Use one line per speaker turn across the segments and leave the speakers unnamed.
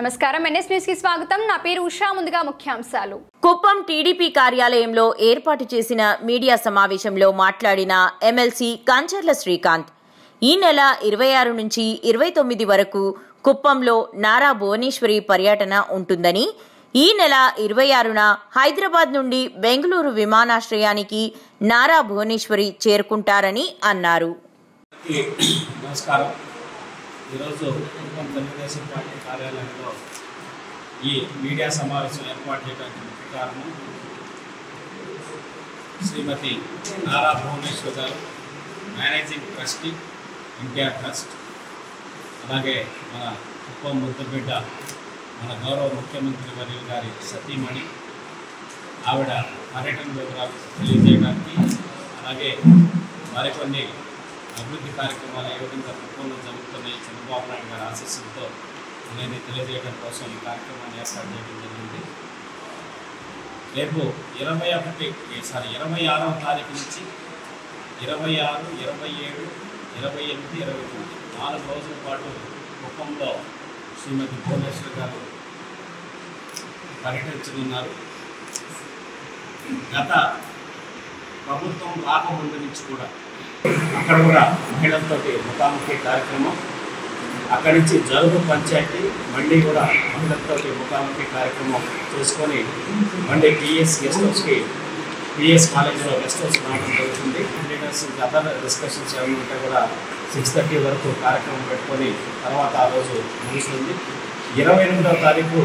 నమస్కారం NS news కి స్వాగతం నా పేరు ఉషా ముందుగా ముఖ్యాంశాలు
కుప్పం టీడీపీ కార్యాలయంలో ఏర్పాటు చేసిన మీడియా సమావేశంలో మాట్లాడిన ఎమ్మెల్సీ కంచర్ల శ్రీకాంత్ ఈ నెల 26 నుంచి 29 వరకు కుప్పంలో నారా భువనేశ్వరి పర్యటన ఉంటుందని ఈ నెల 26న హైదరాబాద్ నుండి బెంగళూరు విమానాశ్రయానికి నారా భువనేశ్వరి చేరుకుంటారని అన్నారు.
నమస్కారం. ఈరోజు కుప్పం తెలుగుదేశం పార్టీ కార్యాలయంలో ఈ మీడియా సమావేశం ఏర్పాటు చేయడానికి ముఖ్య కారణం శ్రీమతి నారా భువనేశ్వర్ గారు, మేనేజింగ్ ట్రస్టీ ఎన్టీఆర్ ట్రస్ట్, అలాగే మన కుప్పం ముద్దుబిడ్డ మన గౌరవ ముఖ్యమంత్రి వర్యులు గారి సతీమణి ఆవిడ పర్యటన వివరాలు తెలియజేయడానికి, అలాగే మరికొన్ని అభివృద్ధి కార్యక్రమాలు ఏ విధంగా కుప్పంలో జరుగుతున్నాయి చంద్రబాబు నాయుడు గారి ఆశీస్సులతో అనేది తెలియజేయడం కోసం ఈ కార్యక్రమాన్ని ఏర్పాటు చేయడం జరిగింది. రేపు 26వ తారీఖు నుంచి 26, 27, 28, 29 4 రోజుల పాటు కుప్పంలో శ్రీమతి భువనేశ్వర్ గారు పర్యటించనున్నారు. గత ప్రభుత్వం రాకముందు నుంచి కూడా అక్కడ కూడా మహిళలతో ముఖాముఖి కార్యక్రమం, అక్కడి నుంచి జరుగు పంచాయతీ మళ్ళీ కూడా మహిళలతో ముఖాముఖి కార్యక్రమం చేసుకొని మళ్ళీ పిఎస్ కాలేజీలో గెస్ట్ హౌస్ రావడం జరుగుతుంది. లీడర్స్ అదర్ డిస్కషన్స్ ఏమైనా ఉంటే కూడా 6:30 వరకు కార్యక్రమం పెట్టుకొని తర్వాత ఆ రోజు ముగుస్తుంది. 28వ తారీఖు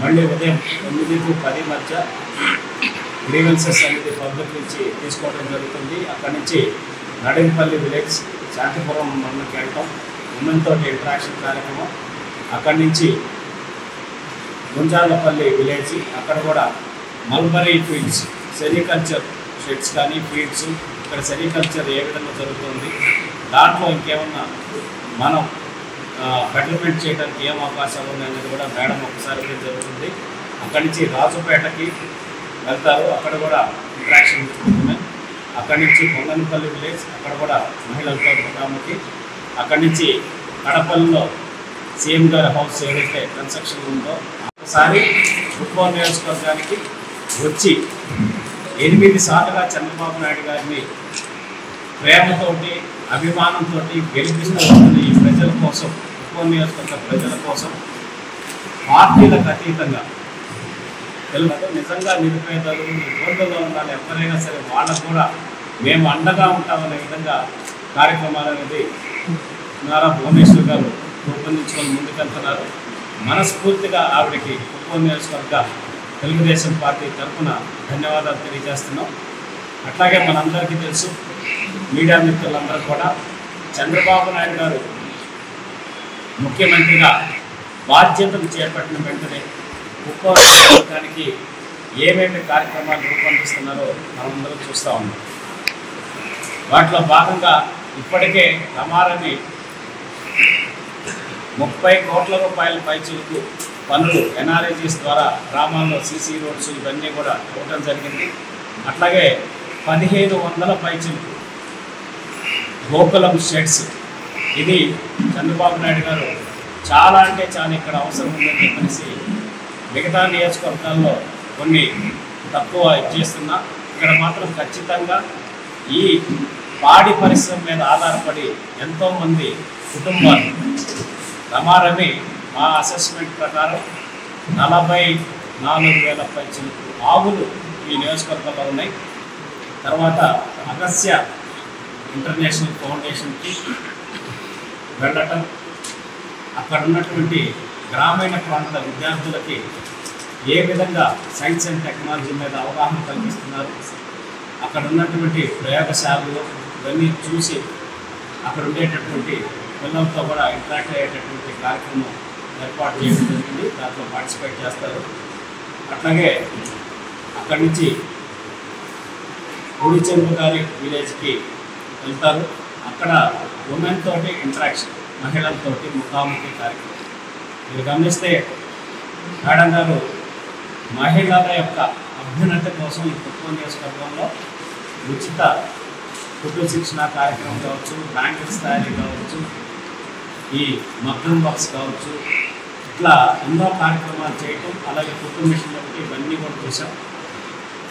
మళ్ళీ ఉదయం 9 to 10 మధ్య గ్రీవెన్సెస్ అనేది పబ్లిక్ నుంచి తీసుకోవడం జరుగుతుంది. అక్కడి నుంచి నడింపల్లి విలేజ్ శాంతిపురం మండలికి వెళ్ళటం, ఉమెన్తో ఇంటరాక్షన్ కార్యక్రమం, అక్కడి నుంచి గుంజాలపల్లి విలేజ్, అక్కడ కూడా మల్బరీ ఫీల్డ్స్ సెరికల్చర్ షెడ్స్ కానీ ఫీల్డ్స్, ఇక్కడ సెరికల్చర్ ఏ విధంగా జరుగుతుంది, దాంట్లో ఇంకేమన్నా మనం బెటర్మెంట్ చేయడానికి ఏం అవకాశాలు ఉన్నాయనేది కూడా మేడం ఒకసారి జరుగుతుంది. అక్కడి నుంచి రాజుపేటకి వెళ్తారు, అక్కడ కూడా ఇంటరాక్షన్ ఉంటుంది. అక్కడి నుంచి కొంగనపల్లి విలేజ్, అక్కడ కూడా మహిళలతో ముఖాముఖి. అక్కడి నుంచి కడపల్లిలో సీఎం గారి హౌస్ ఏదైతే కన్స్ట్రక్షన్ ఉందో ఒకసారి కుప్పం నియోజకవర్గానికి వచ్చి 8 సార్లుగా చంద్రబాబు నాయుడు గారిని ప్రేమతోటి అభిమానంతో గెలిపిస్తున్న ఈ ప్రజల కోసం, కుప్పం నియోజకవర్గ ప్రజల కోసం పార్టీలకు అతీతంగా తెలుగు నిజంగా నిరుపేదలు ఇబ్బందుల్లో ఉండాలి ఎవరైనా సరే వాళ్ళకు కూడా మేము అండగా ఉంటామనే విధంగా కార్యక్రమాలు అనేది నారా భువనేశ్వర్ గారు రూపొందించుకొని ముందుకెళ్తున్నారు. మనస్ఫూర్తిగా ఆవిడకి కుప్పం నియోజకవర్గ తెలుగుదేశం పార్టీ తరఫున ధన్యవాదాలు తెలియజేస్తున్నాం. అట్లాగే మనందరికీ తెలుసు, మీడియా మిత్రులందరూ కూడా, చంద్రబాబు నాయుడు గారు ముఖ్యమంత్రిగా బాధ్యతలు చేపట్టిన వెంటనే కుప్పం నియోజకవర్గానికి ఏమేమి కార్యక్రమాలు రూపొందిస్తున్నారో మనమందరం చూస్తూ ఉన్నాం. వాటిలో భాగంగా ఇప్పటికే రమారమి 30 కోట్ల రూపాయల పైచిలకు పనులు ఎన్ఆర్ఐజీస్ ద్వారా గ్రామాల్లో సీసీ రోడ్స్ ఇవన్నీ కూడా ఇవ్వడం జరిగింది. అట్లాగే 1500 పైచిలకు గోకులం షెడ్స్, ఇది చంద్రబాబు నాయుడు గారు చాలా అంటే చాలా ఇక్కడ అవసరం ఉందని చెప్పేసి మిగతా నియోజకవర్గాల్లో కొన్ని తక్కువ ఇచ్చేస్తున్నా, ఇక్కడ మాత్రం ఖచ్చితంగా ఈ పాడి పరిశ్రమ మీద ఆధారపడి ఎంతోమంది కుటుంబాలు రమారమి మా అసెస్మెంట్ ప్రకారం 44,000 పైచిలకు ఆవులు ఈ నియోజకవర్గంలో ఉన్నాయి. తర్వాత అగస్య ఇంటర్నేషనల్ ఫౌండేషన్కి వెళ్ళటం, అక్కడ ఉన్నటువంటి గ్రామీణ ప్రాంత విద్యార్థులకి ఏ విధంగా సైన్స్ అండ్ టెక్నాలజీ మీద అవగాహన కల్పిస్తున్నారు, అక్కడ ఉన్నటువంటి ప్రయోగశాలలు ఇవన్నీ చూసి అక్కడ ఉండేటటువంటి పిల్లలతో కూడా ఇంటరాక్ట్ అయ్యేటటువంటి కార్యక్రమం ఏర్పాటు చేయడం జరిగింది. దాంట్లో పార్టిసిపేట్ చేస్తారు. అట్లాగే అక్కడి నుంచి గుడిచెంపు గారి విలేజ్కి వెళ్తారు. అక్కడ ఉమెన్ తోటి ఇంటరాక్షన్, మహిళలతోటి ముఖాముఖి కార్యక్రమం. మీరు గమనిస్తే మేడం గారు మహిళల యొక్క అభ్యున్నతి కోసం ఈ కుప్పం నియోజకవర్గంలో ఉచిత కుటుంబ శిక్షణ కార్యక్రమం కావచ్చు, బ్యాంకింగ్ స్థాయి కావచ్చు, ఈ మగ్గం బాక్స్ కావచ్చు, ఇట్లా ఎన్నో కార్యక్రమాలు చేయటం, అలాగే కుటుంబ మిషన్ ఒకటి, ఇవన్నీ కూడా చూసాం.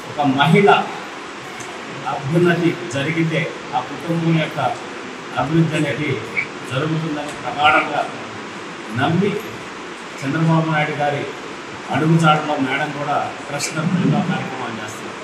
ఒక మహిళ అభ్యున్నతి జరిగితే ఆ కుటుంబం యొక్క అభివృద్ధి అనేది జరుగుతుందని ప్రగాఢంగా నమ్మి చంద్రబాబు నాయుడు గారి అడుగుజాడలో మేడం కూడా ప్రశ్నలు ఎన్నో కార్యక్రమాలు చేస్తారు.